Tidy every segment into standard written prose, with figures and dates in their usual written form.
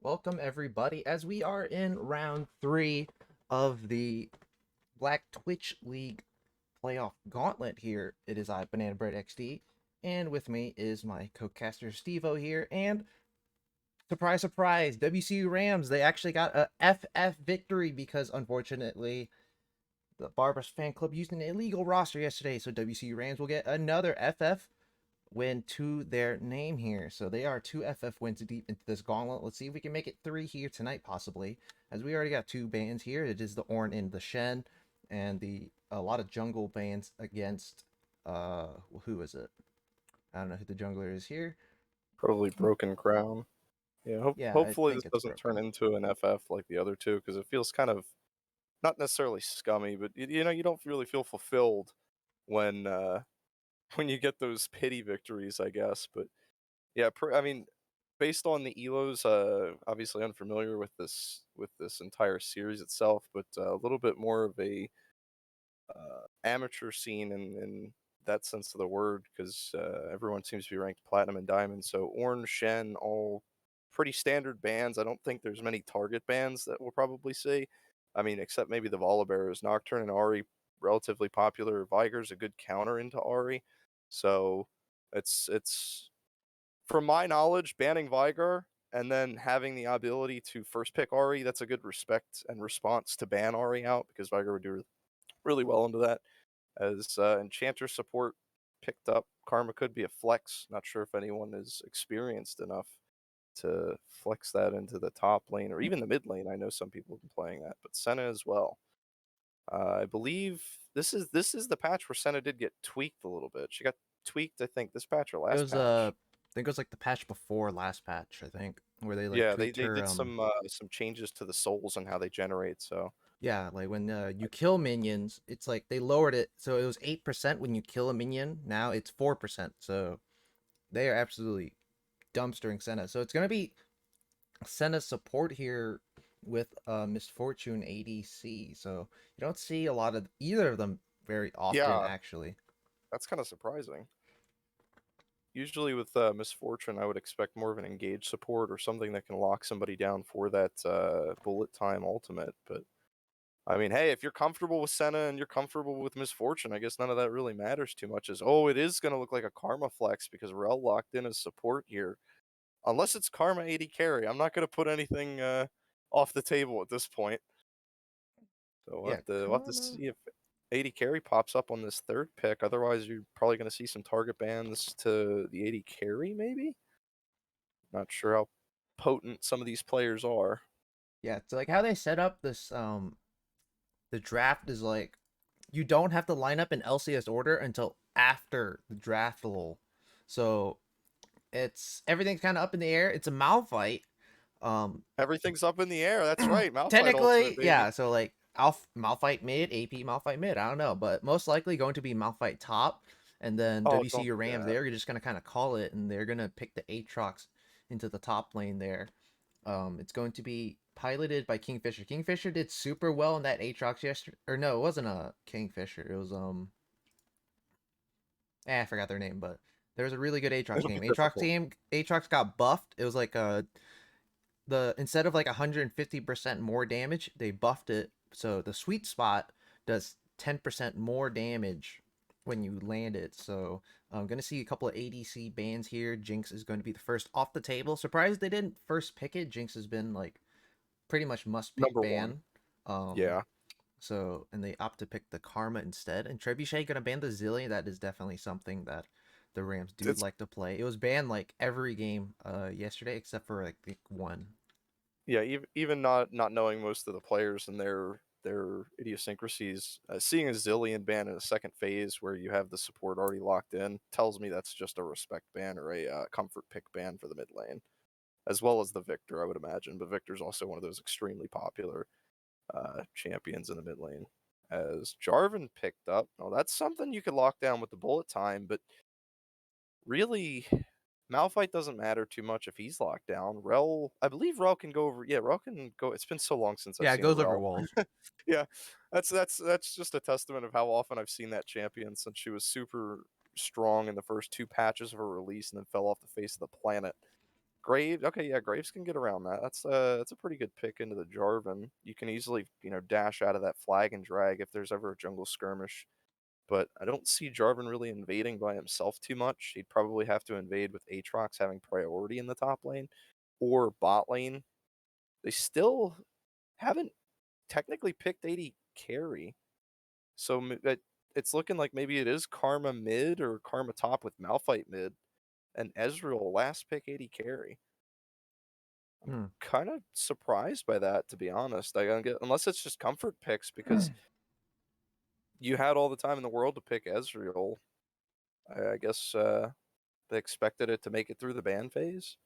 Welcome everybody, as we are in round 3 of the Black Twitch League playoff gauntlet here. It is I, Banana Bread XD, and with me is my co-caster Stevo here, and surprise, surprise, WCU Rams, they actually got a FF victory because unfortunately the Barbers fan club used an illegal roster yesterday, so WCU Rams will get another FF win to their name here. So they are 2 FF wins deep into this gauntlet. Let's see if we can make it 3 here tonight, possibly. As we already got 2 bans here. It is the Ornn and the Shen, and a lot of jungle bans against who is it? I don't know who the jungler is here. Probably Broken Crown. Yeah, Yeah, I hopefully think this it's doesn't turn broken. into an FF like the other two, because it feels kind of not necessarily scummy, but you don't really feel fulfilled when when you get those pity victories, I guess. But yeah, I mean, based on the elos, obviously unfamiliar with this entire series itself, but a little bit more of a amateur scene in that sense of the word, because everyone seems to be ranked platinum and diamond. So Ornn, Shen, all pretty standard bans. I don't think there's many target bans that we'll probably see. I mean, except maybe the Volibears. Nocturne and Ahri, relatively popular. Viger's a good counter into Ahri. So it's from my knowledge, banning Viger and then having the ability to first pick Ahri, that's a good respect and response to ban Ahri out, because Viger would do really well into that. As Enchanter support picked up, Karma could be a flex. Not sure if anyone is experienced enough to flex that into the top lane or even the mid lane. I know some people have been playing that, but Senna as well. I believe this is the patch where Senna did get tweaked a little bit. She got tweaked, I think, this patch or It last was I patch. think it was like the patch before last patch, I think, where they like Yeah, they tweaked they her did some changes to the souls and how they generate. So yeah, like when you kill minions, it's like they lowered it, so it was 8% when you kill a minion. Now it's 4%. So they are absolutely dumpstering Senna. So it's gonna be Senna support here with Misfortune ADC. So you don't see a lot of either of them very often, yeah, actually. that's kind of surprising. Usually with Misfortune, I would expect more of an engaged support or something that can lock somebody down for that bullet time ultimate. But I mean, hey, if you're comfortable with Senna and you're comfortable with Misfortune, I guess none of that really matters too much. It is going to look like a Karma flex because Rel locked in as support here. Unless it's Karma 80 carry, I'm not going to put anything off the table at this point. So Yeah, we'll have to Karma. see if 80 carry pops up on this third pick. Otherwise, you're probably going to see some target bans to the 80 carry, maybe? Not sure how potent some of these players are. Yeah, so like how they set up this the draft is like you don't have to line up in LCS order until after the draft lull. So it's everything's kind of up in the air. It's a Malphite. So Everything's up in the air. That's right. Malphite Ultimate, technically, baby. yeah. So like Malphite mid, AP Malphite mid. I don't know, but most likely going to be Malphite top, and then Oh, don't WCU do Rams. that. They're just gonna kind of call it, and they're gonna pick the Aatrox into the top lane there. It's going to be piloted by Kingfisher. Kingfisher did super well in that Aatrox yesterday. Or no, it wasn't a Kingfisher. It was I forgot their name, but there was a really good Aatrox It'll be game. difficult. Aatrox got buffed. It was like the instead of like 150% more damage, they buffed it so the sweet spot does 10% more damage when you land it. So I'm gonna see a couple of ADC bans here. Jinx is going to be the first off the table. Surprised they didn't first pick it. Jinx has been like pretty much must pick Number one. ban. Um, Yeah. and they opt to pick the Karma instead. And Trebuchet gonna ban the Zillion. That is definitely something that the Rams do It's like to play. It was banned like every game yesterday except for like one. yeah, even not knowing most of the players and their idiosyncrasies, seeing a Zillion ban in a second phase where you have the support already locked in tells me that's just a respect ban or a comfort pick ban for the mid lane, as well as the Victor, I would imagine. But Victor's also one of those extremely popular champions in the mid lane. As Jarvan picked up, now that's something you could lock down with the bullet time, but really, Malphite doesn't matter too much if he's locked down. Rel, I believe Rel can go over. Yeah, Rel can go. It's been so long since I've Yeah, it seen a goes over Rel. walls. Yeah, that's just a testament of how often I've seen that champion since she was super strong in the first two patches of her release and then fell off the face of the planet. Graves, okay, yeah, Graves can get around that. That's a pretty good pick into the Jarvan. You can easily, dash out of that flag and drag if there's ever a jungle skirmish. But I don't see Jarvan really invading by himself too much. He'd probably have to invade with Aatrox having priority in the top lane or bot lane. They still haven't technically picked AD carry. So it's looking like maybe it is Karma mid or Karma top with Malphite mid and Ezreal last pick AD carry. Hmm. Kind of surprised by that, to be honest. I don't get, unless it's just comfort picks because you had all the time in the world to pick Ezreal. I guess they expected it to make it through the ban phase.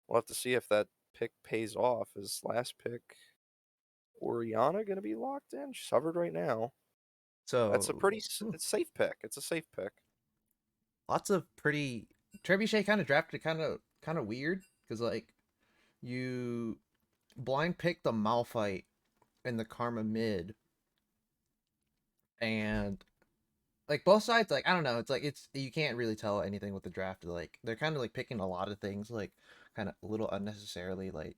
We'll have to see if that pick pays off. Is last pick Oriana going to be locked in? She's hovered right now. That's a So pretty it's a safe pick. It's a safe pick. lots of pretty Trebuchet kind of drafted kind of weird because like you blind picked the Malphite and the Karma mid, and like both sides, like I don't know, it's like it's you can't really tell anything with the draft. Like they're kind of like picking a lot of things like kind of a little unnecessarily. Like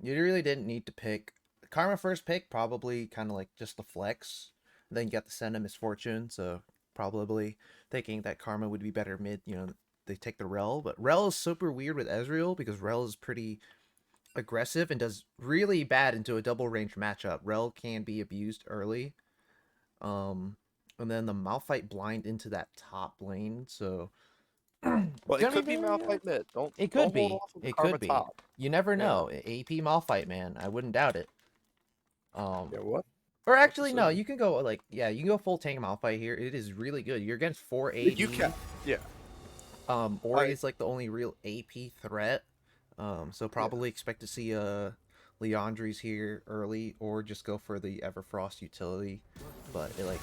you really didn't need to pick Karma first pick, probably kind of like just the flex. Then you got the Senna Misfortune, so probably thinking that Karma would be better mid. They take the Rel, but Rel is super weird with Ezreal because Rel is pretty aggressive and does really bad into a double range matchup. Rel can be abused early. Um, and then the Malphite blind into that top lane, so it's Well, it gonna be could be very. Malphite mid. Don't It could don't hold be. off on the It Karma could be. top. You never Yeah. know. AP Malphite, man. I wouldn't doubt it. Um, Yeah. What? or What actually, no. decision? You can go like, yeah, you can go full tank Malphite here. It is really good. You're against four You can. AD. Yeah. Ori I. is like the only real AP threat. So Yeah. probably expect to see Leandries here early, or just go for the Everfrost utility. But like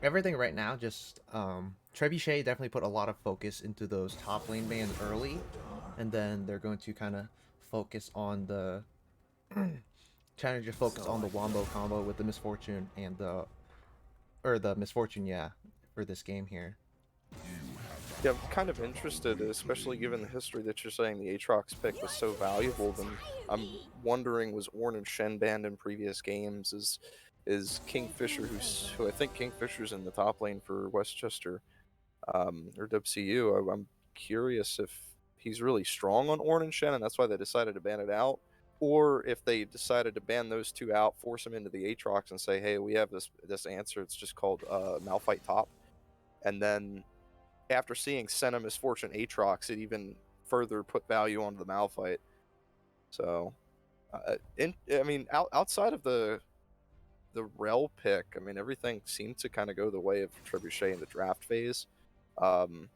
everything right now, just Trebuchet definitely put a lot of focus into those top lane bans early, and then they're going to kind of focus on the trying to just focus on the wombo combo with the Misfortune and the Misfortune, yeah, for this game here. Yeah, I'm kind of interested, especially given the history that you're saying the Aatrox pick was so valuable. Then I'm wondering, was Ornn and Shen banned in previous games? Is Kingfisher, who I think Kingfisher's in the top lane for Westchester, or WCU? I'm curious if he's really strong on Ornn and Shen, and that's why they decided to ban it out, or if they decided to ban those two out, force them into the Aatrox, and say, hey, we have this answer. It's just called Malphite top, and then after seeing Senna Misfortune Aatrox, it even further put value onto the Malphite. So, I mean, outside of the Rel pick, I mean, everything seemed to kind of go the way of Trebuchet in the draft phase. Um,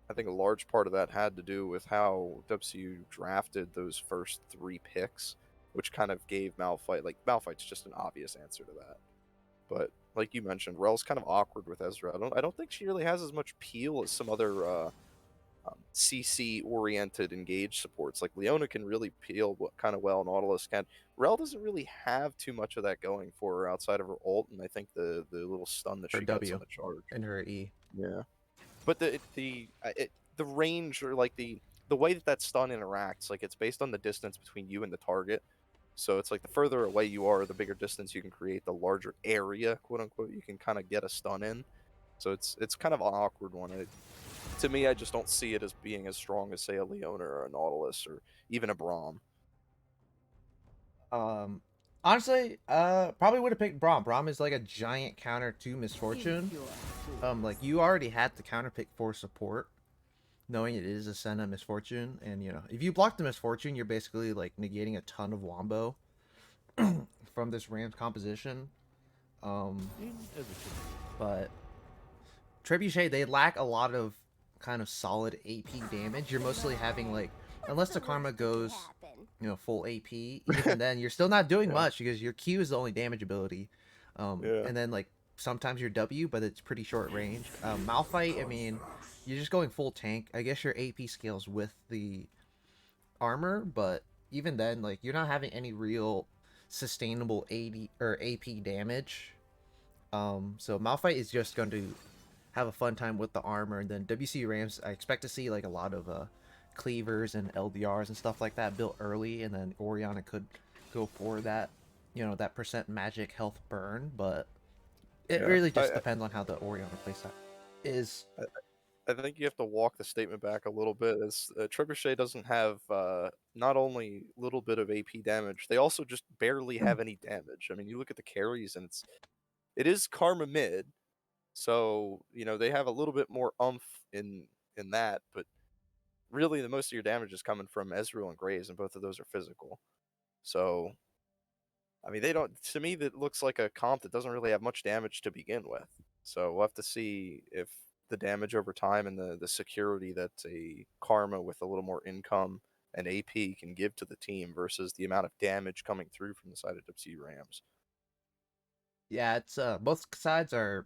I think a large part of that had to do with how WCU drafted those first three picks, which kind of gave Malphite, like, Malphite's just an obvious answer to that. But like you mentioned, Rel's kind of awkward with Ezra. I don't think she really has as much peel as some other CC oriented engage supports. Like Leona can really peel kind of well, Nautilus can. Rel doesn't really have too much of that going for her outside of her ult, and I think the little stun that Or she gets on W the charge. and her E. Yeah, but the range, or like the way that that stun interacts, like it's based on the distance between you and the target. So it's like the further away you are, the bigger distance you can create, the larger area, quote unquote, you can kind of get a stun in. So it's kind of an awkward one. To me, I just don't see it as being as strong as say a Leona or a Nautilus or even a Braum. Um, Honestly, probably would have picked Braum. Braum is like a giant counter to Misfortune. Like you already had the counter pick for support, knowing it is a Senna Misfortune, and if you block the Misfortune, you're basically like negating a ton of wombo from this Rams composition. Um, but Trebuchet, they lack a lot of kind of solid AP damage. You're mostly having like, unless the Karma goes, full AP, even then you're still not doing Yeah, much because your Q is the only damage ability. yeah, And then like sometimes your W, but it's pretty short range. Malphite, I mean, you're just going full tank. I guess your AP scales with the armor, but even then, like you're not having any real sustainable AD or AP damage. So Malphite is just going to have a fun time with the armor, and then WCU Rams, I expect to see like a lot of cleavers and LDRs and stuff like that built early, and then Oriana could go for that, that percent magic health burn. But it Yeah, really just depends on how the Oriana playstyle is. I, I think you have to walk the statement back a little bit. As Trebuchet doesn't have not only a little bit of AP damage, they also just barely have any damage. I mean, you look at the carries, and it is Karma mid, so they have a little bit more umph in that, but really the most of your damage is coming from Ezreal and Graves, and both of those are physical. So I mean, they don't. To me, that looks like a comp that doesn't really have much damage to begin with. So we'll have to see if the damage over time and the security that a Karma with a little more income and AP can give to the team versus the amount of damage coming through from the side of WCU Rams. Yeah, it's both sides are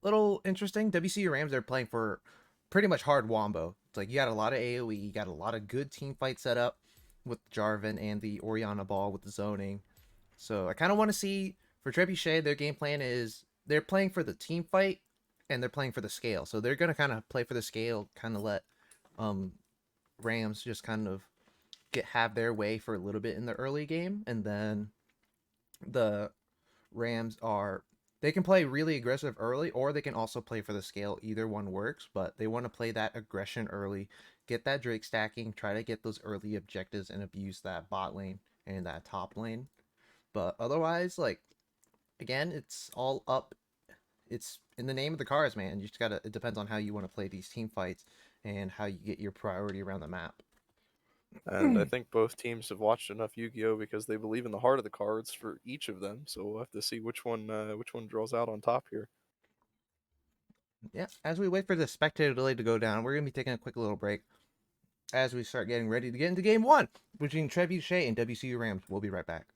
a little interesting. WCU Rams, they're playing for pretty much hard wombo. It's like you got a lot of AoE, you got a lot of good team fight set up with Jarvan and the Oriana ball with the zoning. So I kind of want to see for Trebuchet, their game plan is they're playing for the team fight and they're playing for the scale. So they're gonna kind of play for the scale, kind of let um Rams just kind of have their way for a little bit in the early game, and then the Rams are they can play really aggressive early, or they can also play for the scale. Either one works, but they want to play that aggression early, get that Drake stacking, try to get those early objectives, and abuse that bot lane and that top lane. But otherwise, like again, it's all up. It's in the name of the cards, man. You just gotta. It depends on how you want to play these team fights and how you get your priority around the map. And I think both teams have watched enough Yu-Gi-Oh because they believe in the heart of the cards for each of them. So we'll have to see which one draws out on top here. Yeah, as we wait for the spectator delay to go down, we're gonna be taking a quick little break as we start getting ready to get into game one between Trebuchet and WCU Rams. We'll be right back.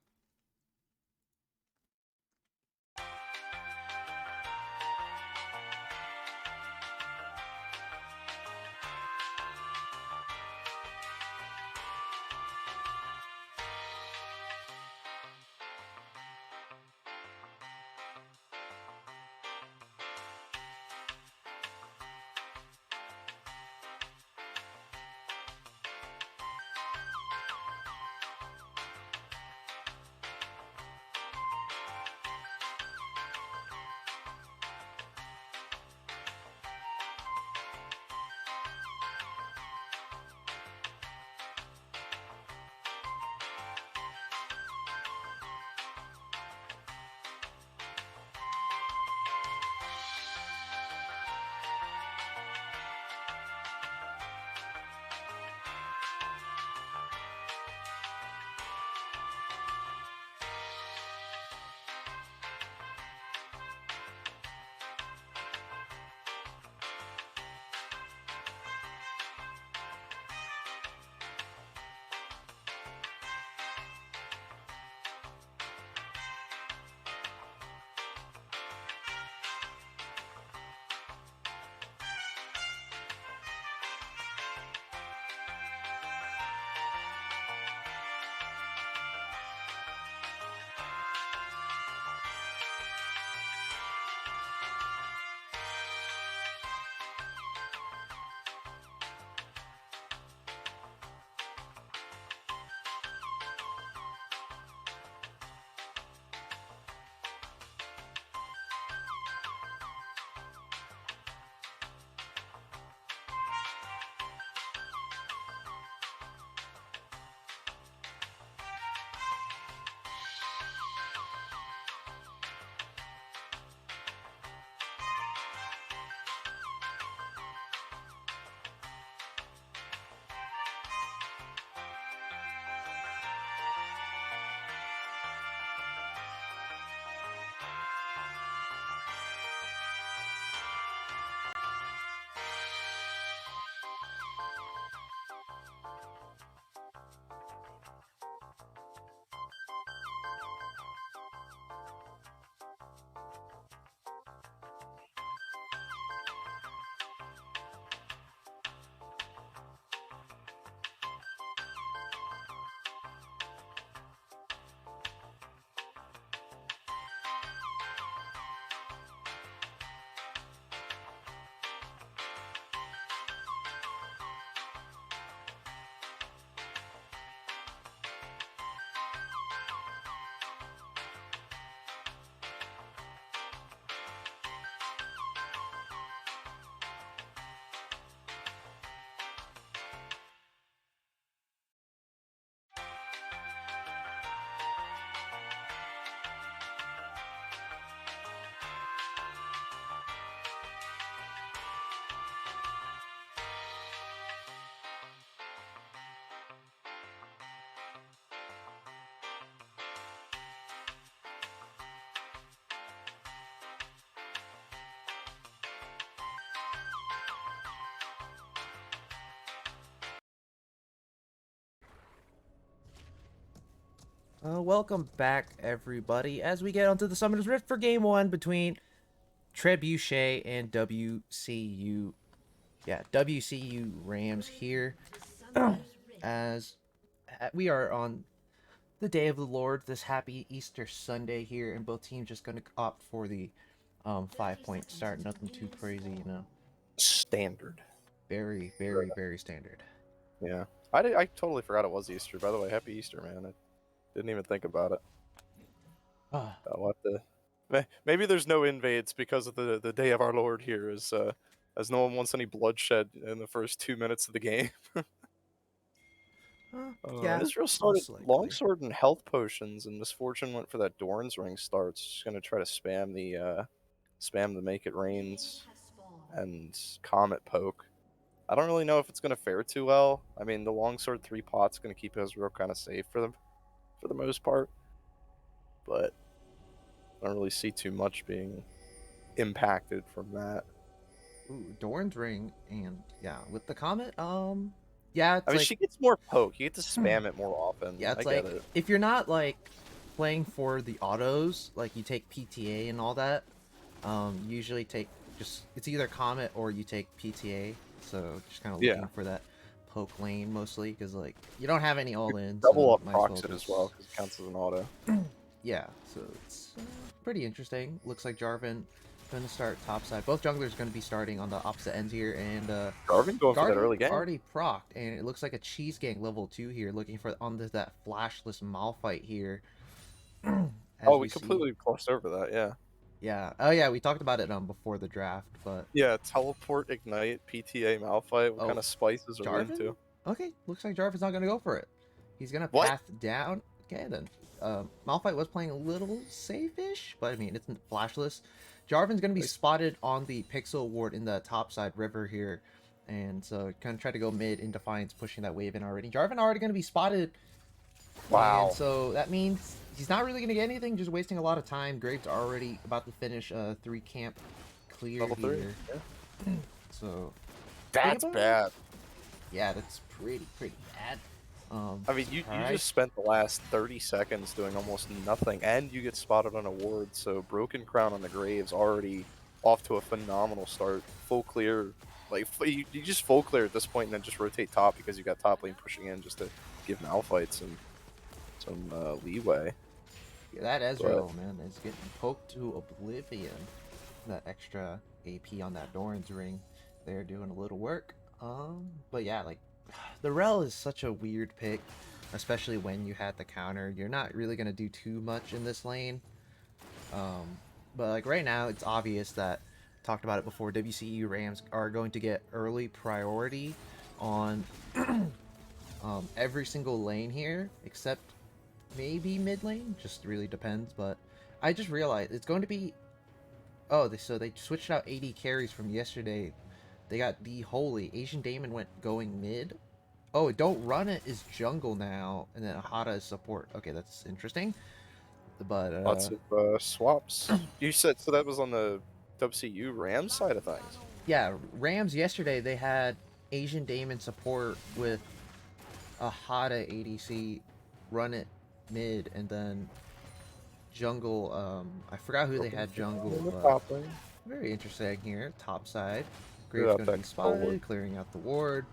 Welcome back, everybody, as we get onto the Summoner's Rift for Game 1 between Trebuchet and WCU. Yeah, WCU Rams here. As we are on the Day of the Lord, this happy Easter Sunday here, and both teams just going to opt for the 5-point start. Nothing too crazy. Standard. Very, very, very standard. Yeah. I totally forgot it was Easter. By the way, happy Easter, man. I didn't even think about it. I'll have to... Maybe there's no invades because of the Day of our Lord here, as no one wants any bloodshed in the first 2 minutes of the game. Yeah, Israel started most likely. Longsword and health potions, and Misfortune went for that Doran's Ring starts. Just gonna try to spam the Make It Rains and Comet Poke. I don't really know if it's gonna fare too well. I mean, the Longsword 3 pot's gonna keep Israel kind of safe for the most part, but I don't really see too much being impacted from that. Ooh, Doran's Ring, and yeah, with the Comet, yeah, it's I mean, like... she gets more poke. You get to spam it more often. Yeah, it's I get like, it. if you're not, like, playing for the autos, like, you take PTA and all that, usually take it's either Comet or you take PTA, so just kind of looking Yeah. for that poke lane, mostly, because, like, you don't have any all-in, Double so up might as well procs it as just... well because it counts as an auto. Yeah, so it's pretty interesting. Looks like Jarvan going to start topside. Both junglers going to be starting on the opposite ends here, and Jarvan going for that Garden early game. already procced, and it looks like a cheese gang level 2 here, looking for onto that flashless Malphite here. Oh, we completely glossed over that, yeah. Yeah. Oh yeah, we talked about it before the draft, but Yeah, teleport, ignite, PTA, Malphite. What kind of spices are we Jarvan? into? Okay, looks like Jarvan's not gonna go for it. He's gonna What? path down. Okay, then. Malphite was playing a little safe-ish, but I mean, it's flashless. Jarvan's gonna be spotted on the Pixel ward in the topside river here, and so gonna try to go mid in Defiance, pushing that wave in already. Jarvan already gonna be spotted. Wow. And so that means he's not really gonna get anything, just wasting a lot of time. Graves already about to finish 3 camp clear Level 3. here. Yeah. So that's bad. Yeah, that's pretty bad. I mean, you just spent the last 30 seconds doing almost nothing, and you get spotted on a ward, so Broken Crown on the Graves already off to a phenomenal start. Full clear. Like, you just full clear at this point and then just rotate top because you got top lane pushing in just to give Malphite some leeway. Yeah, that Ezreal, man, is getting poked to oblivion. That extra AP on that Doran's Ring, they're doing a little work. But yeah, like, the Rel is such a weird pick, especially when you had the counter. You're not really gonna do too much in this lane. But like right now, it's obvious that, talked about it before, WCU Rams are going to get early priority on every single lane here, except maybe mid lane. Just really depends. But I just realized it's going to be... Oh, so they switched out 80 carries from yesterday. They got the Holy. Asian Damon went going mid. Oh, Don't Run It is jungle now, and then Ahata is support. Okay, that's interesting. But lots of swaps. You said so that was on the WCU Rams side of things. Yeah, Rams yesterday they had Asian Damon support with Ahata ADC, Run It mid, and then jungle. I forgot who they had jungle. But very interesting here. Top side. Graves going to be spotted, clearing out the ward.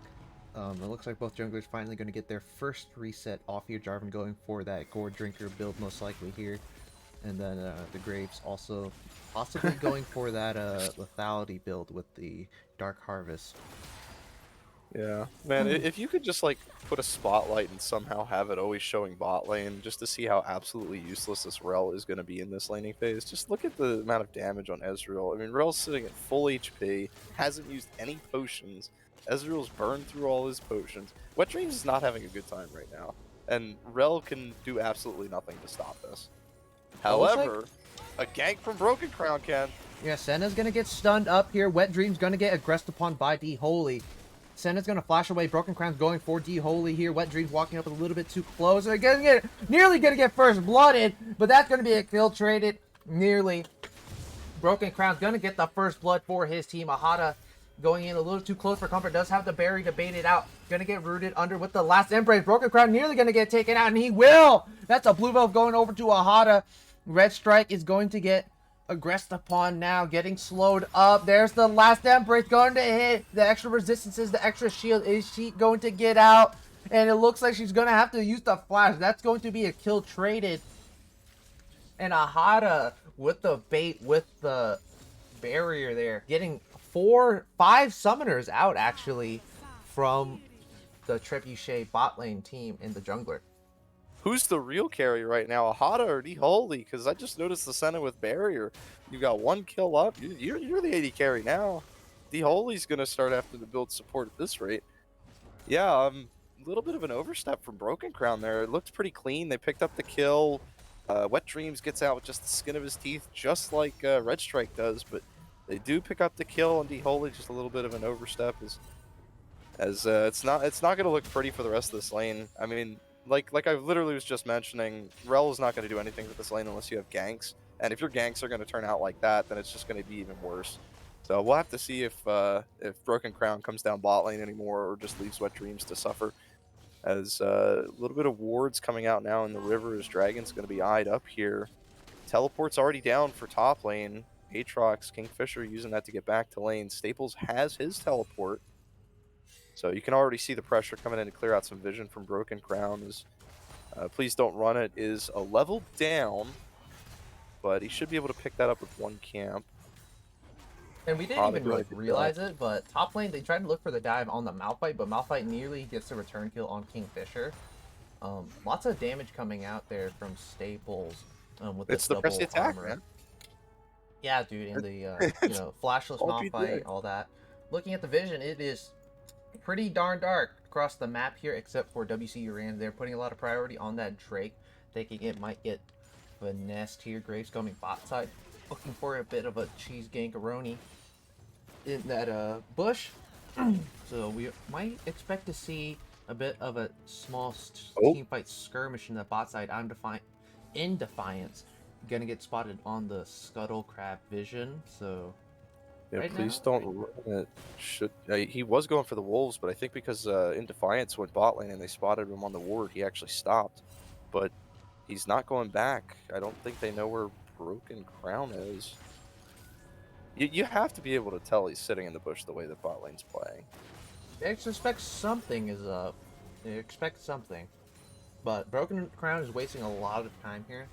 It looks like both junglers finally going to get their first reset off here. Jarvan going for that Gourd Drinker build most likely here. And then the Graves also possibly going for that lethality build with the Dark Harvest. Yeah, man, if you could just like put a spotlight and somehow have it always showing bot lane just to see how absolutely useless this Rel is going to be in this laning phase. Just look at the amount of damage on Ezreal. I mean, Rel's sitting at full HP, hasn't used any potions. Ezreal's burned through all his potions. Wet Dreams is not having a good time right now, and Rel can do absolutely nothing to stop this. However, a gank from Broken Crown can. Yeah, Senna's going to get stunned up here. Wet Dream's going to get aggressed upon by D Holy. Senna's going to flash away. Broken Crown's going for D Holy here. Wet Dream's walking up a little bit too close. They're nearly going to get first blooded, but that's going to be infiltrated. Nearly. Broken Crown's going to get the first blood for his team. Ahata going in a little too close for comfort. Does have the berry to bait it out. Gonna get rooted under with the last embrace. Broken Crown nearly gonna get taken out, and he will. That's a blue buff going over to Ahata. Red Strike is going to get aggressed upon now, getting slowed up. There's the last embrace going to hit. The extra resistances, the extra shield. Is she going to get out? And it looks like she's gonna have to use the flash. That's going to be a kill traded. And Ahata with the bait with the barrier there, getting 5 summoners out actually from the Trebuchet bot lane team in the jungler. Who's the real carry right now, Ahata or D-Holy? Because I just noticed the center with barrier. You got 1 kill up. You're the AD carry now. D-Holy's gonna start having to build support at this rate. Yeah, a little bit of an overstep from Broken Crown there. It looked pretty clean. They picked up the kill. Wet Dreams gets out with just the skin of his teeth, just like Red Strike does, but they do pick up the kill on D-Holy. Just a little bit of an overstep as it's not going to look pretty for the rest of this lane. I mean, like I literally was just mentioning, Rel is not going to do anything with this lane unless you have ganks, and if your ganks are going to turn out like that, then it's just going to be even worse. So we'll have to see if Broken Crown comes down bot lane anymore or just leaves Wet Dreams to suffer. As a little bit of wards coming out now in the river as Dragon's going to be eyed up here. Teleport's already down for top lane. Aatrox, Kingfisher using that to get back to lane. Staples has his teleport. So you can already see the pressure coming in to clear out some vision from Broken Crown. As Please Don't Run It is a level down, but he should be able to pick that up with 1 camp. And we didn't even really realize it, but top lane, they tried to look for the dive on the Malphite, but Malphite nearly gets the return kill on Kingfisher. Lots of damage coming out there from Staples with It's the the press double attack, armor. man. Yeah, dude, and the flashless Malphite, all that. Looking at the vision, it is pretty darn dark across the map here, except for WCU Rams. They're putting a lot of priority on that Drake, thinking it might get finessed here. Graves coming bot side, looking for a bit of a cheese gankaroni in that bush. So we might expect to see a bit of a small team fight skirmish in the bot side. In Defiance, gonna get spotted on the Scuttle Crab vision. So yeah, right please now, don't run it. He was going for the wolves, but I think because in Defiance went bot lane and they spotted him on the ward, he actually stopped. But he's not going back. I don't think they know where Broken Crown is. You have to be able to tell he's sitting in the bush the way the bot lane's playing. they expect something is up. They expect something, but Broken Crown is wasting a lot of time here.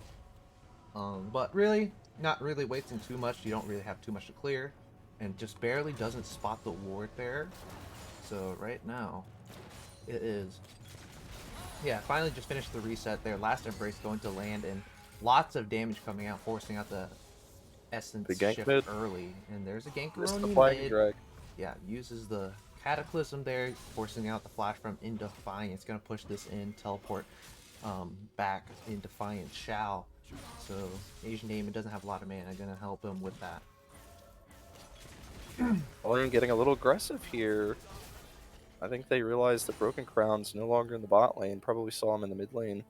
But really, not really wasting too much. You don't really have too much to clear, and just barely doesn't spot the ward bearer. So right now, it is. Yeah, finally just finished the reset there. Last embrace going to land, and lots of damage coming out, forcing out the essence shift mid. early. And there's a Missed the gankaroni flag mid. drag. Yeah, uses the Cataclysm there, forcing out the flash from in Defiance. Gonna push this in, teleport back in Defiance shall. So Asian Damon doesn't have a lot of mana, gonna help him with that. Lane getting a little aggressive here. I think they realized that Broken Crown's no longer in the bot lane. Probably saw him in the mid lane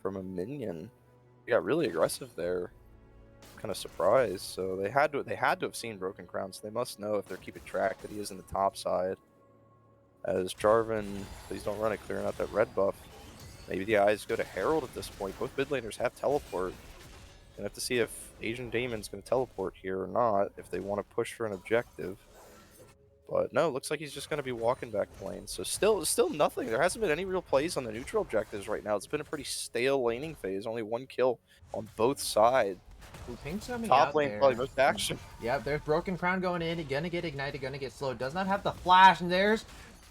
from a minion. He got really aggressive there. Kind of surprised. So they had to have seen Broken Crown, so they must know if they're keeping track that he is in the top side. As Jarvan, please don't run it, clearing out that red buff. Maybe the eyes go to Herald at this point. Both mid laners have teleport. Gonna have to see if Asian Damon's gonna teleport here or not, if they want to push for an objective. But no, looks like he's just gonna be walking back to lane. So still nothing. There hasn't been any real plays on the neutral objectives right now. It's been a pretty stale laning phase. Only 1 kill on both sides. Ping's coming Top out lane there. probably most action. Yeah, there's Broken Crown going in. Gonna get ignited, gonna get slowed. Does not have the flash, and there's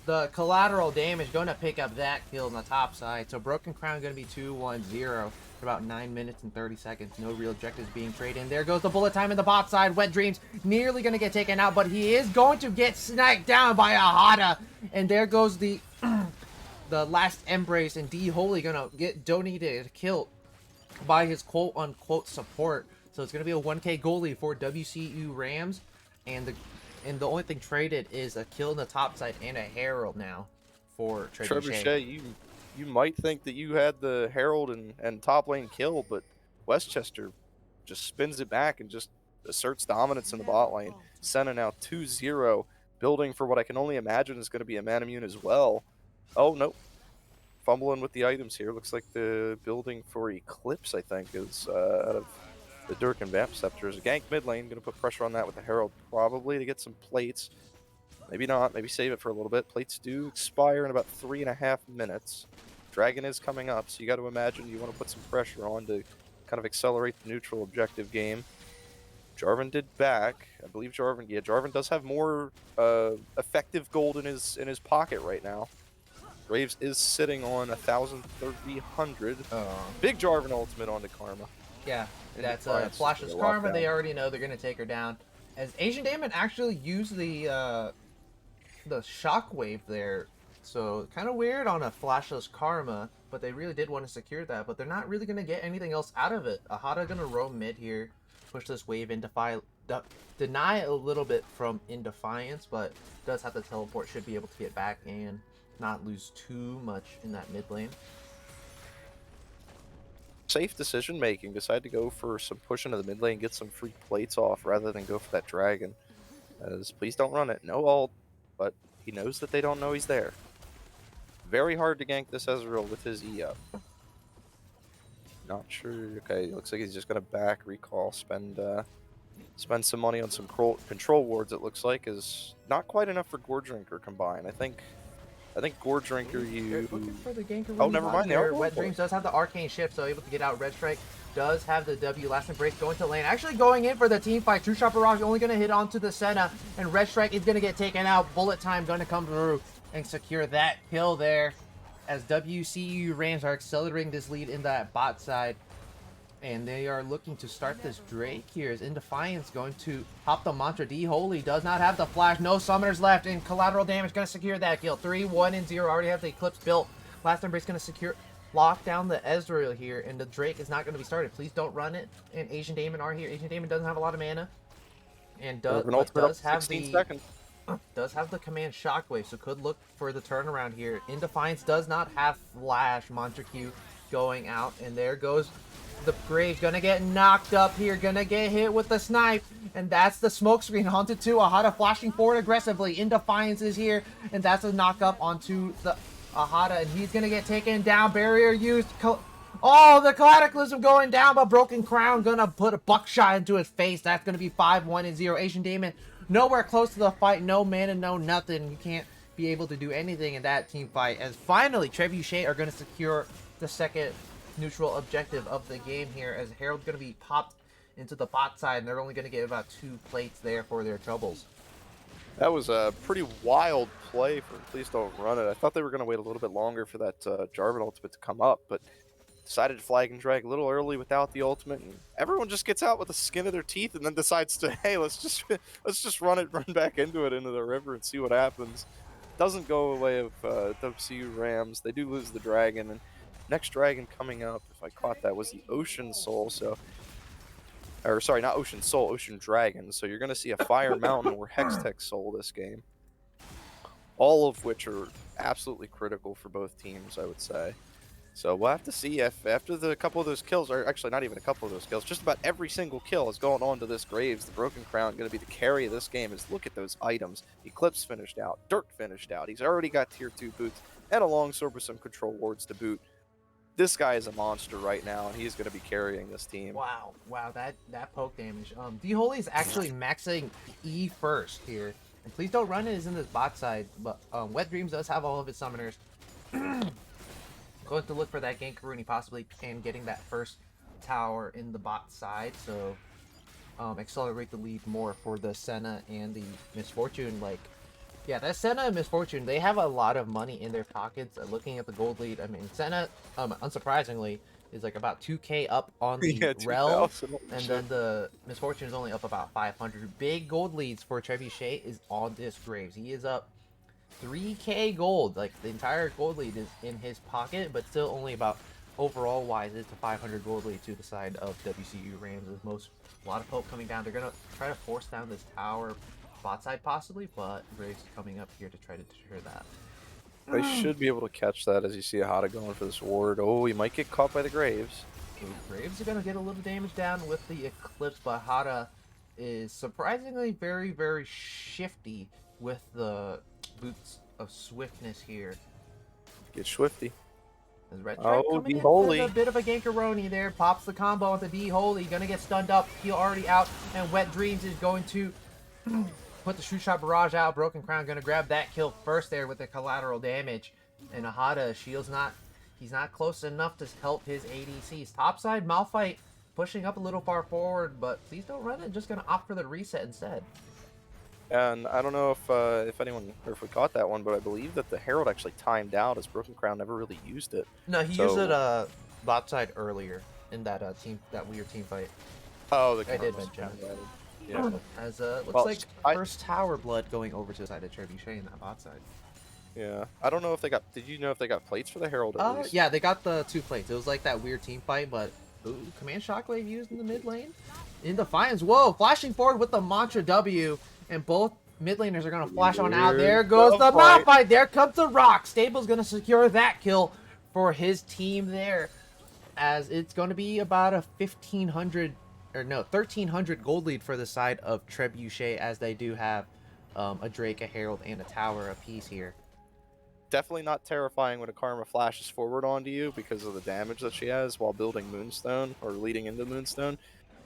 the collateral damage. Gonna pick up that kill on the top side. So Broken Crown gonna be 2-1-0 for about 9 minutes and 30 seconds. No real objectives being traded. And there goes the bullet time in the bot side. Wet Dreams nearly gonna get taken out, but he is going to get sniped down by Ahata. And there goes the the last embrace, and D-Holy gonna get donated, killed by his quote-unquote support. So it's going to be a 1k goalie for WCU Rams, and the only thing traded is a kill in the top side and a Herald now for Trebuchet, you might think that you had the Herald and top lane kill, but Westchester just spins it back and just asserts dominance in the bot lane. Senna now 2-0 building for what I can only imagine is going to be a Manamune as well. Oh, nope. Fumbling with the items here. Looks like the building for Eclipse, I think, is out of the Dirk and Vamp Scepters. A gank mid lane, going to put pressure on that with the Herald probably to get some plates. Maybe not, maybe save it for a little bit. Plates do expire in about 3.5 minutes. Dragon is coming up, so you got to imagine you want to put some pressure on to kind of accelerate the neutral objective game. Jarvan did back. I believe Jarvan does have more effective gold in his pocket right now. Graves is sitting on 1,300. Big Jarvan ultimate onto Karma. Yeah, that's Flash's Karma. They already know they're gonna take her down. As Asian Damon actually used the shockwave there, so kind of weird on a Flashless Karma, but they really did want to secure that. But they're not really gonna get anything else out of it. Ahata gonna roam mid here, push this wave in deny a little bit from in defiance, but does have the teleport, should be able to get back and not lose too much in that mid lane. Safe decision making. Decide to go for some push into the mid lane, get some free plates off rather than go for that dragon. As please don't run it. No ult, but he knows that they don't know he's there. Very hard to gank this Ezreal with his E up. Not sure. Okay, looks like he's just gonna back recall, spend some money on some control wards. It looks like is not quite enough for Gore Drinker combined. I think Gore Drinker, They're looking for the gank. Oh, never mind. There. Wet Dreams does have the arcane shift, so able to get out. Red Strike does have the W. Last embrace going to lane. Actually going in for the team fight. True Shopper Rock only going to hit onto the Senna, and Red Strike is going to get taken out. Bullet Time going to come through and secure that kill there, as WCU Rams are accelerating this lead in that bot side. And they are looking to start this Drake here. As In Defiance going to hop the Mantra. D Holy does not have the flash. No summoners left. And collateral damage going to secure that kill. 3, 1, and 0. Already have the Eclipse built. Last Embrace going to lock down the Ezreal here. And the Drake is not going to be started. Please don't run it. And Asian Damon are here. Asian Damon doesn't have a lot of mana. And does have the command Shockwave. So could look for the turnaround here. In Defiance does not have flash. Mantra Q going out. And there goes the Graves, gonna get knocked up here, gonna get hit with the snipe, and that's the smoke screen onto 2. Ahata flashing forward aggressively. In Defiance is here, and that's a knock up onto the Ahata, and he's gonna get taken down. Barrier used. Oh, the Cataclysm going down, but Broken Crown gonna put a buckshot into his face. That's gonna be 5, 1, and 0. Asian Damon nowhere close to the fight, no mana, no nothing. You can't be able to do anything in that team fight. As finally, Trebuchet are gonna secure the second neutral objective of the game here, as Herald's going to be popped into the bot side, and they're only going to get about 2 plates there for their troubles. That was a pretty wild play for Please Don't Run It. I thought they were going to wait a little bit longer for that Jarvan ultimate to come up, but decided to flag and drag a little early without the ultimate, and everyone just gets out with the skin of their teeth and then decides to, hey, let's just run back into the river and see what happens. Doesn't go away of WCU Rams. They do lose the dragon, and next dragon coming up, if I caught that, was the Ocean Soul. Or sorry, not Ocean Soul, Ocean Dragon. So you're going to see a Fire Mountain or Hextech Soul this game. All of which are absolutely critical for both teams, I would say. So we'll have to see if after a couple of those kills, or actually not even a couple of those kills, just about every single kill has gone on to this Graves. The Broken Crown going to be the carry of this game. Is look at those items. Eclipse finished out. Dirk finished out. He's already got tier 2 boots and a longsword with some control wards to boot. This guy is a monster right now, and he's going to be carrying this team. Wow, that poke damage. D Holy is actually maxing E first here, and Please Don't Run It is in this bot side, but Wet Dreams does have all of his summoners. Going to look for that gank Karuni possibly, and getting that first tower in the bot side, so accelerate the lead more for the Senna and the Misfortune. Yeah, that Senna and Misfortune, they have a lot of money in their pockets. Looking at the gold lead, I mean, Senna, unsurprisingly, is like about 2k up on the Rel, and then the Misfortune is only up about 500. Big gold leads for Trebuchet is on this Graves. He is up 3k gold. Like, the entire gold lead is in his pocket, but still only about, overall wise, it's a 500 gold lead to the side of WCU Rams. With a lot of hope coming down. They're gonna try to force down this tower bot side possibly, but Graves is coming up here to try to deter that. They should be able to catch that as you see Ahata going for this ward. Oh, he might get caught by the Graves. Graves are going to get a little damage down with the Eclipse, but Ahata is surprisingly very, very shifty with the boots of swiftness here. Get swifty. As Red Stripe Oh, coming the in with a holy. bit of a gankaroni there. Pops the combo onto D Holy. Gonna get stunned up. Heal already out. And Wet Dreams is going to put the shoot shot barrage out. Broken Crown gonna grab that kill first there with the collateral damage. And Ahada, shield's not, he's not close enough to help his ADCs. Topside, Malphite pushing up a little far forward, but please don't run it. Just gonna opt for the reset instead. And I don't know if anyone or if we caught that one, but I believe that the Herald actually timed out as Broken Crown never really used it. No, he used it bot side earlier in that weird team fight. Oh, the I did mention. Yeah. As looks Well, like first tower blood going over to the side of Trebuchet in that bot side. Yeah. I don't know if they got. Did you know if they got plates for the Herald at least? Yeah, they got the 2 plates. It was like that weird team fight, but ooh, Command Shockwave used in the mid lane. In Defiance, whoa, flashing forward with the Mantra W, and both mid laners are gonna flash on out. There goes the Malphite. There comes the Rock. Stable's gonna secure that kill for his team there, as it's gonna be about a 1300 gold lead for the side of Trebuchet, as they do have a Drake, a Herald, and a Tower apiece here. Definitely not terrifying when a Karma flashes forward onto you because of the damage that she has while building Moonstone or leading into Moonstone.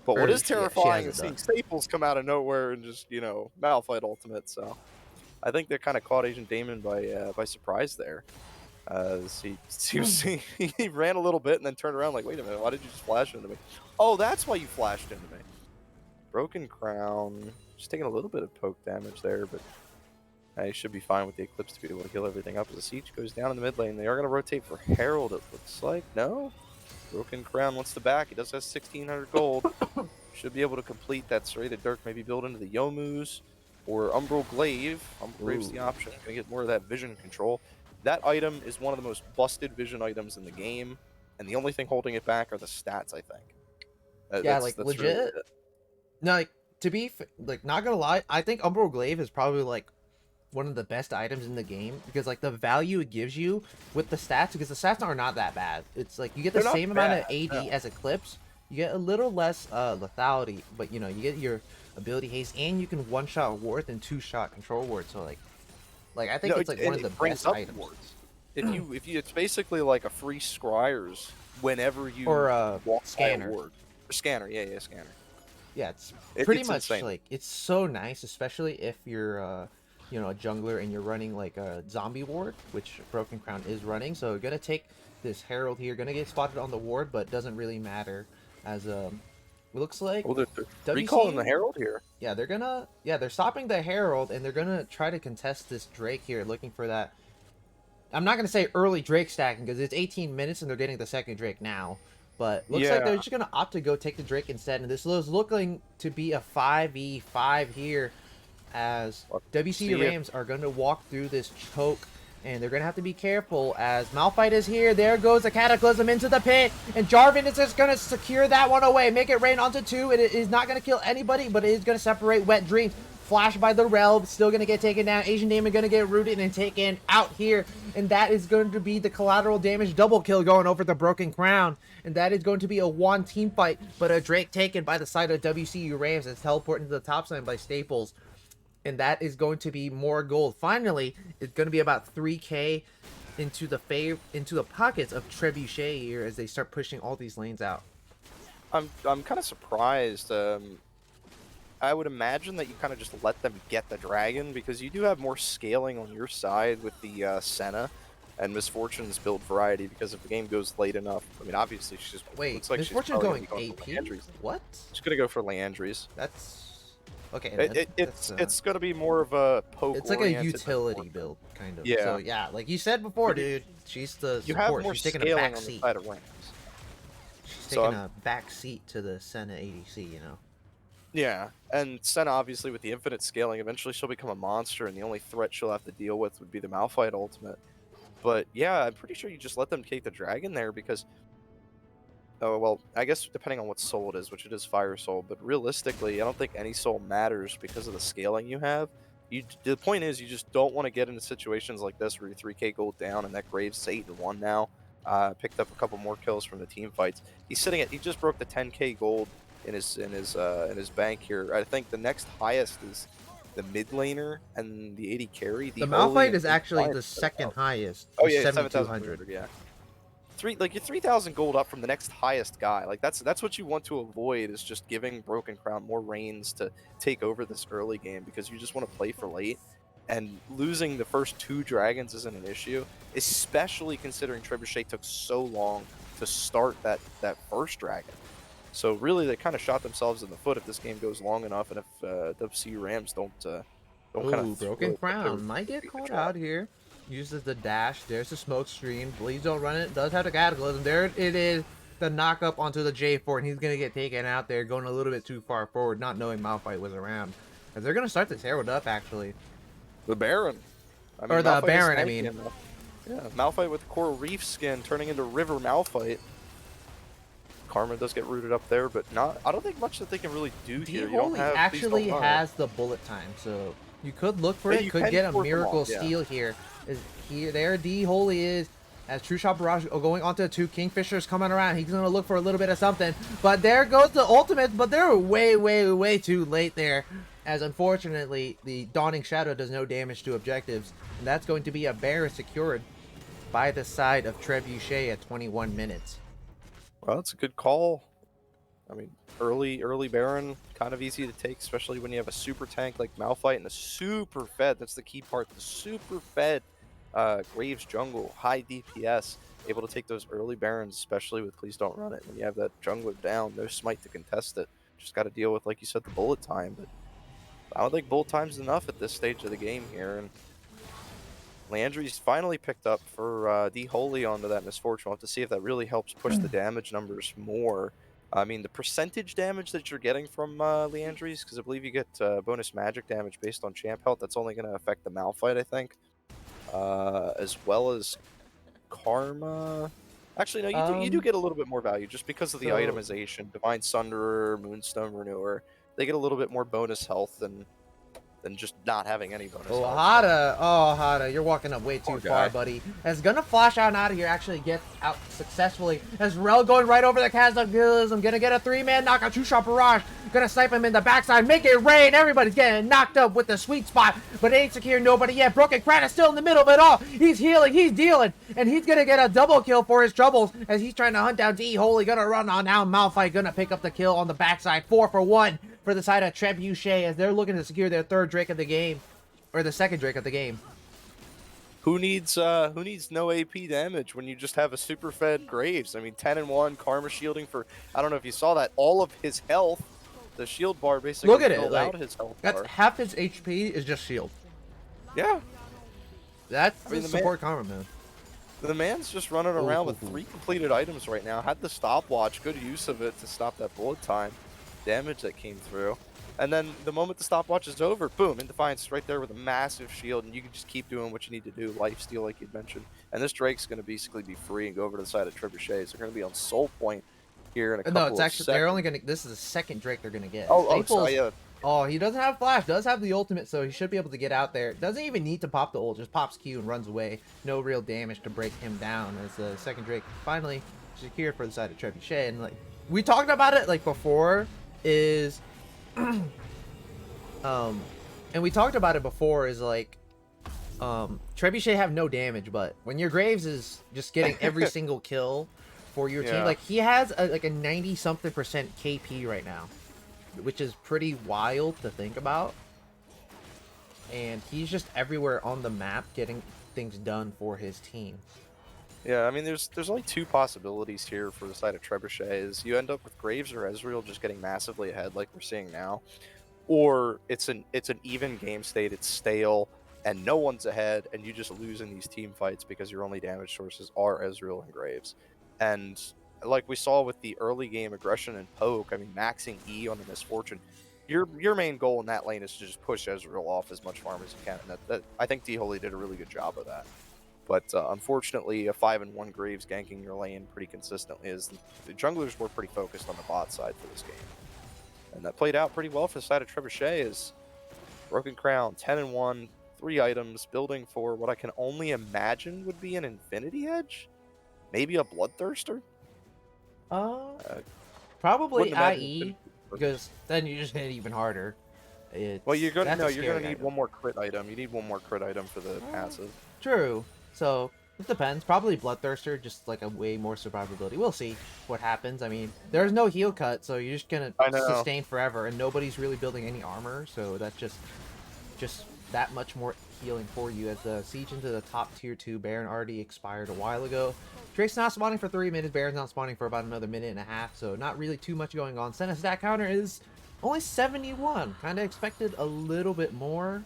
But what is terrifying is seeing Staples come out of nowhere and just, Malphite ultimate. So I think they kind of caught Agent Damon by surprise there. He ran a little bit and then turned around like, wait a minute, why did you just flash into me? Oh, that's why you flashed into me. Broken Crown, just taking a little bit of poke damage there, but he should be fine with the Eclipse to be able to kill everything up as the siege goes down in the mid lane. They are going to rotate for Herald, it looks like. No? Broken Crown wants the back. He does have 1,600 gold. Should be able to complete that Serrated Dirk, maybe build into the Yomus or Umbral Glaive. Umbral Glaive's the option. Going to get more of that vision control. That item is one of the most busted vision items in the game, and the only thing holding it back are the stats, I think. Yeah, that's legit. Really no, to be not gonna lie, I think Umbral Glaive is probably one of the best items in the game, because the value it gives you with the stats, because the stats are not that bad. It's you get the same amount of AD as Eclipse, you get a little less lethality, but you get your ability haste, and you can one-shot ward and two-shot control ward. So I think it's one of the best items. Wards. If you it's basically like a free scryers whenever you walk scanner by a ward. Or scanner, yeah, scanner. Yeah, it's pretty much insane. It's so nice, especially if you're a jungler and you're running a zombie ward, which Broken Crown is running. So gonna take this Herald here, gonna get spotted on the ward, but doesn't really matter, as it looks like they're recalling the Herald here. Yeah, they're stopping the Herald, and they're gonna try to contest this Drake here, looking for that. I'm not gonna say early Drake stacking, because it's 18 minutes and they're getting the second Drake now. But looks like they're just going to opt to go take the Drake instead. And this is looking to be a 5v5 here, as WCU Rams are going to walk through this choke. And they're going to have to be careful, as Malphite is here. There goes the Cataclysm into the pit. And Jarvan is just going to secure that one away. Make it rain onto 2. And it is not going to kill anybody, but it is going to separate Wet Dreams. Flash by the Relb, still going to get taken down. Asian Damon going to get rooted and taken out here. And that is going to be the collateral damage double kill going over the Broken Crown. And that is going to be a one team fight, but a Drake taken by the side of WCU Rams and teleported to the top side by Staples. And that is going to be more gold. Finally, it's going to be about 3k into the pockets of Trebuchet here, as they start pushing all these lanes out. I'm kind of surprised. I would imagine that you kind of just let them get the dragon, because you do have more scaling on your side with the Senna and Misfortune's build variety, because if the game goes late enough, I mean, obviously she's just... Wait, Misfortune going AP? What? She's going to go for Leandries. That's... Okay. It's going to be more of a poke. It's like a utility build, kind of. Yeah. So, yeah, like you said before, dude, she's the support. You have more she's taking scaling a back on the seat. side of Rams. She's taking a back seat to the Senna ADC, Yeah, and Senna, obviously, with the infinite scaling, eventually she'll become a monster, and the only threat she'll have to deal with would be the Malphite ultimate. But yeah, I'm pretty sure you just let them take the dragon there, because... Oh, well, I guess depending on what soul it is, which it is Fire Soul, but realistically, I don't think any soul matters because of the scaling you have. The point is, you just don't want to get into situations like this where you're 3k gold down, and that Graves is 8-1 now. Picked up a couple more kills from the team fights. He just broke the 10k gold in his bank here. I think the next highest is the mid laner and the AD carry, The the Holy Malphite and is actually Giant the second highest Oh with yeah, 7,200. 7,200. Yeah, you're 3,000 gold up from the next highest guy. Like that's what you want to avoid, is just giving Broken Crown more reins to take over this early game, because you just want to play for late. And losing the first 2 dragons isn't an issue, especially considering Trebuchet took so long to start that first dragon. So really, they kind of shot themselves in the foot if this game goes long enough, and if WCU Rams don't kind Ooh, of Broken Crown might get caught out here. Uses the dash. There's the smoke screen. Please don't run it. Does have the cataclysm. There it is. The knock up onto the J4, and he's gonna get taken out there, going a little bit too far forward, not knowing Malphite was around. As they're gonna start this herald up actually, The Baron. I mean, or the Malphite is Baron. I tanky mean, enough. Yeah, Malphite with the Coral Reef skin turning into River Malphite. Karma does get rooted up there, but not. I don't think much that they can really do here. You don't D-Holy have. actually Please don't has the bullet time, so you could look for Yeah, it. you Could can get a force them miracle off, yeah. steal here. Is here? There, D-Holy is. As True Shot Barrage going onto 2 Kingfishers coming around, he's gonna look for a little bit of something. But there goes the ultimate, but they're way too late there. As unfortunately, the Dawning Shadow does no damage to objectives, and that's going to be a Baron secured by the side of Trebuchet at 21 minutes. Well, that's a good call. I mean, early Baron, kind of easy to take, especially when you have a super tank like Malphite and a super fed. That's the key part. The super fed Graves jungle, high DPS, able to take those early Barons, especially with Please Don't Run It. When you have that jungler down, no smite to contest it. Just got to deal with, like you said, the bullet time. But I don't think bullet time's enough at this stage of the game here. And Landry's finally picked up for D-Holy onto that Misfortune. We'll have to see if that really helps push the damage numbers more. I mean, the percentage damage that you're getting from Leandries, because I believe you get bonus magic damage based on champ health, that's only going to affect the Malphite, I think. As well as Karma. Actually, no, you do get a little bit more value just because of the itemization. Divine Sunderer, Moonstone Renewer, they get a little bit more bonus health than just not having any bonus health. Hada, you're walking up way too far, buddy. As gonna flash out and out of here, actually gets out successfully. As Rel going right over the Cataclysm, gonna get a 3-man knockout. True Shot Barrage, gonna snipe him in the backside, make it rain. Everybody's getting knocked up with the sweet spot, but it ain't secure nobody yet. Broken Crown is still in the middle of it all. He's healing, he's dealing, and he's gonna get a double kill for his troubles as he's trying to hunt down D-Holy. Gonna run on now. Malphite gonna pick up the kill on the backside. 4 for 1. For the side of Trebuchet as they're looking to secure their 3rd Drake of the game, or the 2nd Drake of the game. Who needs no AP damage when you just have a super fed Graves? I mean, 10-1 Karma shielding for, I don't know if you saw that, all of his health. The shield bar basically look at it, filled out his health that's bar. half his HP is just shield. Yeah, That's the support Karma, man. The man's just running around with 3 completed items right now. Had the stopwatch, good use of it to stop that bullet time damage that came through. And then the moment the stopwatch is over, boom, in Defiance right there with a massive shield, and you can just keep doing what you need to do, lifesteal like you'd mentioned. And this Drake's going to basically be free and go over to the side of Trebuchet. So they're going to be on soul point here in a couple No, it's actually, seconds. they're only going to, this is the 2nd Drake they're going to get. Yeah. Oh, he doesn't have flash, does have the ultimate, so he should be able to get out there. Doesn't even need to pop the ult, just pops Q and runs away. No real damage to break him down as the 2nd Drake finally secured for the side of Trebuchet. And like, we talked about it like before, is and we talked about it before, is like Trebuchet have no damage, but when your Graves is just getting every single kill for your team, like he has like a 90-something% KP right now, which is pretty wild to think about. And he's just everywhere on the map getting things done for his team. Yeah, I mean, there's only 2 possibilities here for the side of Trebuchet. Is you end up with Graves or Ezreal just getting massively ahead like we're seeing now, or it's an even game state, it's stale, and no one's ahead, and you just lose in these team fights because your only damage sources are Ezreal and Graves. And like we saw with the early game aggression and poke, I mean, maxing E on the Misfortune, your main goal in that lane is to just push Ezreal off as much farm as you can, and that I think D-Holy did a really good job of that. But unfortunately, a 5-1 Graves ganking your lane pretty consistently, is the junglers were pretty focused on the bot side for this game. And that played out pretty well for the side of Trebuchet. Is Broken Crown, 10-1, 3 items, building for what I can only imagine would be an Infinity Edge? Maybe a Bloodthirster? Probably IE, because then you just hit even harder. Well, you're gonna That's a you're gonna scary need item. one more crit item. You need one more crit item for the passive. True. So it depends. Probably Bloodthirster, just like a way more survivability. We'll see what happens. I mean, there's no heal cut, so you're just gonna I know. sustain forever, and nobody's really building any armor, so that's just that much more healing for you. As the siege into the top tier 2 Baron already expired a while ago. Drake's not spawning for 3 minutes. Baron's not spawning for about another minute and a half, so not really too much going on. Senna stat counter is only 71. Kind of expected a little bit more.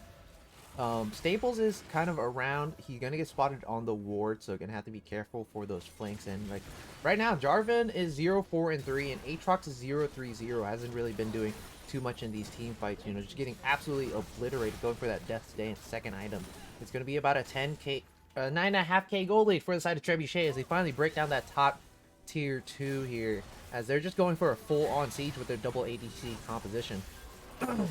Staples is kind of around. He's gonna get spotted on the ward, so gonna have to be careful for those flanks. And like right now, Jarvan is 0-4-3, and Aatrox is 0-3-0. Hasn't really been doing too much in these team fights. You know, just getting absolutely obliterated, going for that Death's Day and second item. It's gonna be about a 10k, 9.5k gold lead for the side of Trebuchet as they finally break down that top tier 2 here, as they're just going for a full-on siege with their double ADC composition.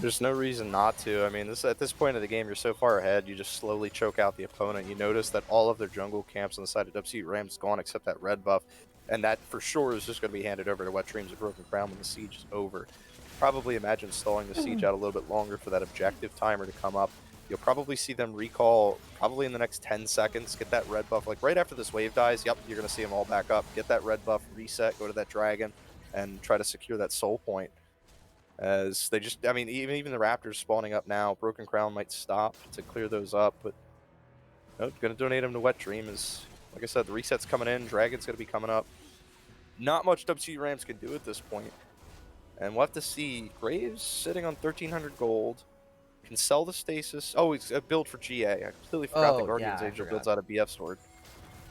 There's no reason not to. I mean, at this point of the game, you're so far ahead, you just slowly choke out the opponent. You notice that all of their jungle camps on the side of WCU Rams is gone except that red buff, and that for sure is just going to be handed over to Wet Dreams of Broken Crown when the siege is over. Probably imagine stalling the siege out a little bit longer for that objective timer to come up. You'll probably see them recall probably in the next 10 seconds, get that red buff. Like right after this wave dies, yep, you're going to see them all back up. Get that red buff, reset, go to that dragon, and try to secure that soul point. As they just, I mean, even the Raptors spawning up now, Broken Crown might stop to clear those up, but no, going to donate them to Wet Dream. Is, like I said, the reset's coming in, Dragon's going to be coming up. Not much WCU Rams can do at this point. And we'll have to see. Graves sitting on 1,300 gold, can sell the stasis. Oh, he's a build for GA. I completely forgot the Guardian's Angel builds out of BF Sword.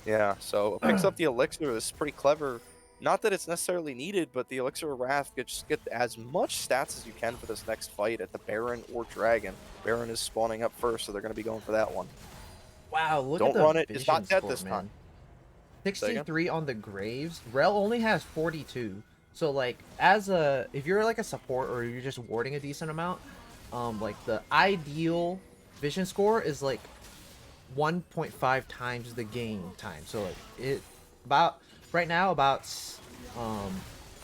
Yeah, so picks up the Elixir. This is pretty clever. Not that it's necessarily needed, but the Elixir of Wrath just get as much stats as you can for this next fight at the Baron or Dragon. Baron is spawning up first, so they're going to be going for that one. Wow, look Don't at the run it. It's vision not dead score, this man. time. 63 on the Graves. Rel only has 42. So like, as a, if you're like a support or you're just warding a decent amount, like the ideal vision score is like 1.5 times the game time. So like it about right now about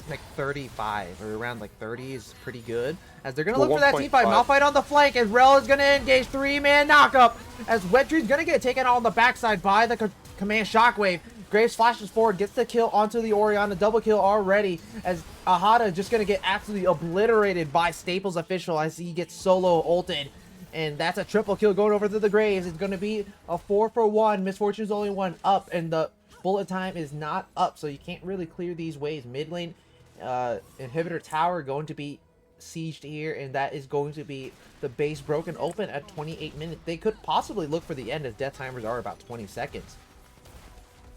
like 35 or around like 30 is pretty good, as they're gonna look for that team fight. Malphite on the flank, and Rel is gonna engage 3-man knockup as Wet Dream's gonna get taken out on the backside by the command shockwave. Graves flashes forward, gets the kill onto the Orianna, double kill already, as Ahata just gonna get absolutely obliterated by Staples official as he gets solo ulted. And that's a triple kill going over to the Graves. It's going to be a 4-for-1. Misfortune's only one up, and the bullet time is not up, so you can't really clear these waves. Mid lane inhibitor tower going to be sieged here, and that is going to be the base broken open at 28 minutes. They could possibly look for the end, as death timers are about 20 seconds.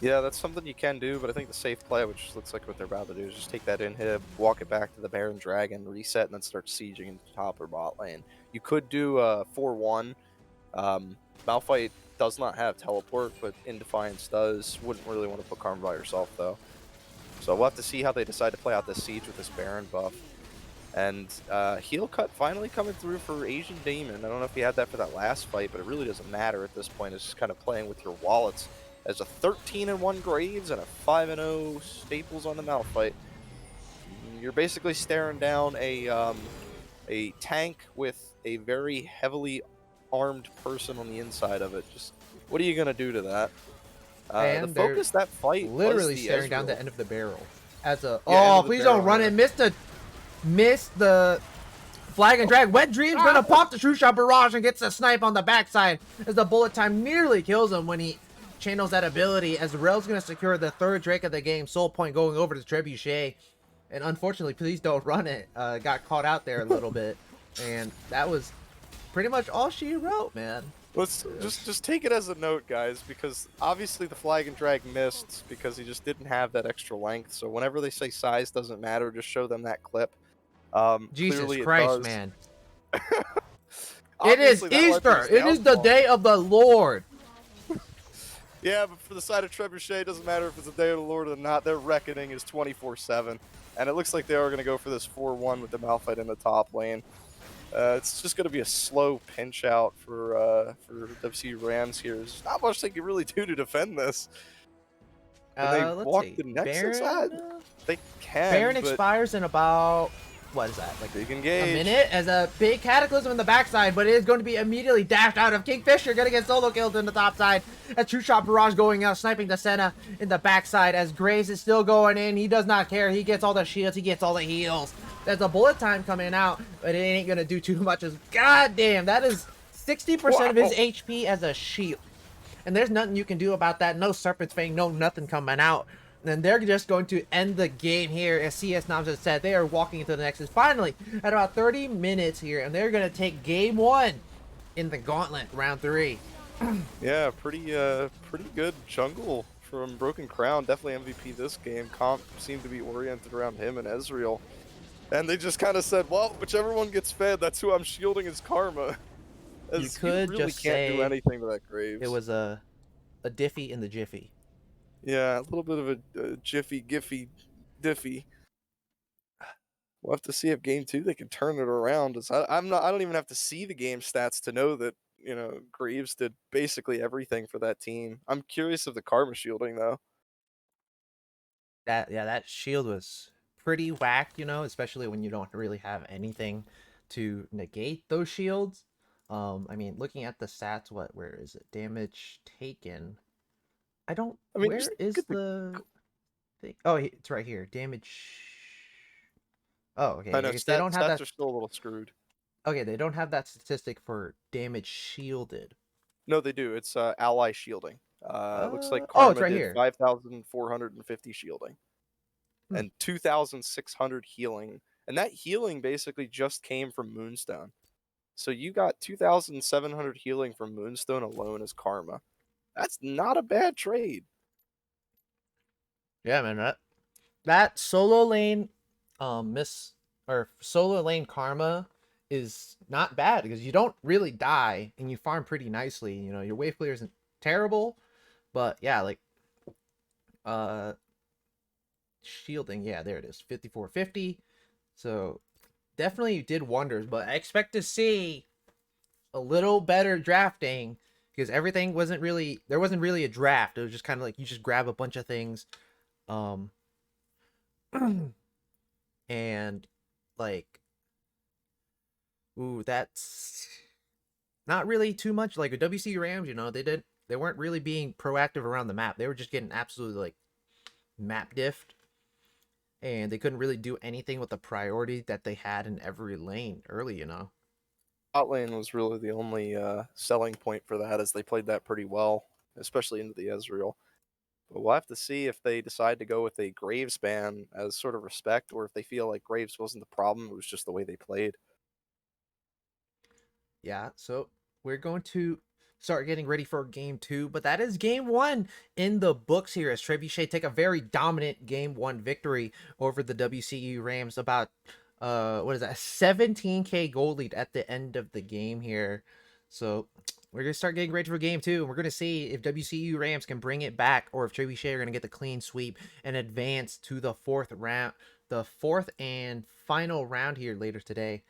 Yeah, that's something you can do, but I think the safe play, which looks like what they're about to do, is just take that inhib, walk it back to the Baron Dragon, reset, and then start sieging into top or bot lane. You could do a 4-1. Malphite does not have teleport, but Indefiance does. Wouldn't really want to put Karma by yourself, though. So we'll have to see how they decide to play out this siege with this Baron buff. And heal cut finally coming through for Asian Demon. I don't know if he had that for that last fight, but it really doesn't matter at this point. It's just kind of playing with your wallets. As a 13-1 Graves and a 5-0 Staples on the Malphite, you're basically staring down a tank with a very heavily armed person on the inside of it. Just what are you gonna do to that? The focus that fight literally was the staring Ezreal. down the end of the barrel. As a please barrel, don't run it. Missed the flag and drag. Wet Dream's gonna pop the true shot barrage and gets a snipe on the backside as the bullet time nearly kills him when he channels that ability, as Rel's gonna secure the third Drake of the game. Soul point going over to Trebuchet, and unfortunately, please don't run it. Got caught out there a little bit, and that was pretty much all she wrote, man. Let's just take it as a note, guys, because obviously the flag and drag missed because he just didn't have that extra length. So whenever they say size doesn't matter, just show them that clip. Jesus Christ, man. It is Easter. It is the day of the Lord. Yeah, but for the side of Trebuchet, it doesn't matter if it's the day of the Lord or not. Their reckoning is 24/7. And it looks like they are going to go for this 4-1 with the Malphite in the top lane. It's just going to be a slow pinch out for WCU Rams here. There's not much they can really do to defend this. Can they walk the next inside? They can. Baron expires in about what is that, like Big a engage. minute, as a big cataclysm in the backside, but it is going to be immediately dashed out of Kingfisher, gonna get solo killed in the top side. A true shot barrage going out, sniping the Senna in the backside as Graves is still going in. He does not care. He gets all the shields, he gets all the heals. There's a bullet time coming out, but it ain't gonna do too much. As goddamn, that is 60% of his HP as a shield. And there's nothing you can do about that. No Serpent's Fang, no nothing coming out. And they're just going to end the game here. As CS Namza said, they are walking into the Nexus finally at about 30 minutes here. And they're going to take game 1 in the Gauntlet, round 3. Yeah, pretty good jungle from Broken Crown. Definitely MVP this game. Comp seemed to be oriented around him and Ezreal. And they just kind of said, well, whichever one gets fed, that's who I'm shielding as Karma. As You could really just can't say do anything to that Graves. it was a diffy in the jiffy. Yeah, a little bit of a jiffy, giffy, diffy. We'll have to see if game 2 they can turn it around. I don't even have to see the game stats to know that, you know, Graves did basically everything for that team. I'm curious of the Karma shielding though. That shield was pretty whacked, you know, especially when you don't really have anything to negate those shields. I mean, looking at the stats, where is it? Damage taken. I don't. I mean, Where just is look at the thing? Oh, it's right here. Damage. Oh, okay. I I know guess they don't have stats that. are still a little screwed. Okay, they don't have that statistic for damage shielded. No, they do. It's ally shielding. It looks like Oh, it's Karma right did here. 5,450 shielding Hmm. and 2,600 healing, and that healing basically just came from Moonstone. So you got 2,700 healing from Moonstone alone as Karma. That's not a bad trade. Yeah, man. That solo lane, solo lane karma is not bad because you don't really die and you farm pretty nicely. You know, your wave clear isn't terrible, but yeah, like shielding, yeah, there it is, 5450. So definitely did wonders, but I expect to see a little better drafting because everything wasn't really there wasn't really a draft. It was just kind of like you just grab a bunch of things. Um and like, ooh, that's not really too much. Like with WCU Rams, you know, they weren't really being proactive around the map. They were just getting absolutely like map diffed, and they couldn't really do anything with the priority that they had in every lane early, you know. Bot lane was really the only selling point for that, as they played that pretty well, especially into the Ezreal. But we'll have to see if they decide to go with a Graves ban as sort of respect, or if they feel like Graves wasn't the problem, it was just the way they played. Yeah, so we're going to start getting ready for game 2, but that is game 1 in the books here as Trebuchet take a very dominant game 1 victory over the WCU Rams. About what is that, 17k gold lead at the end of the game here. So we're gonna start getting ready for game 2, and we're gonna see if WCU Rams can bring it back, or if Trebuchet are gonna get the clean sweep and advance to the fourth and final round here later today.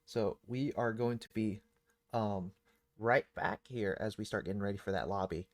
So we are going to be right back here as we start getting ready for that lobby.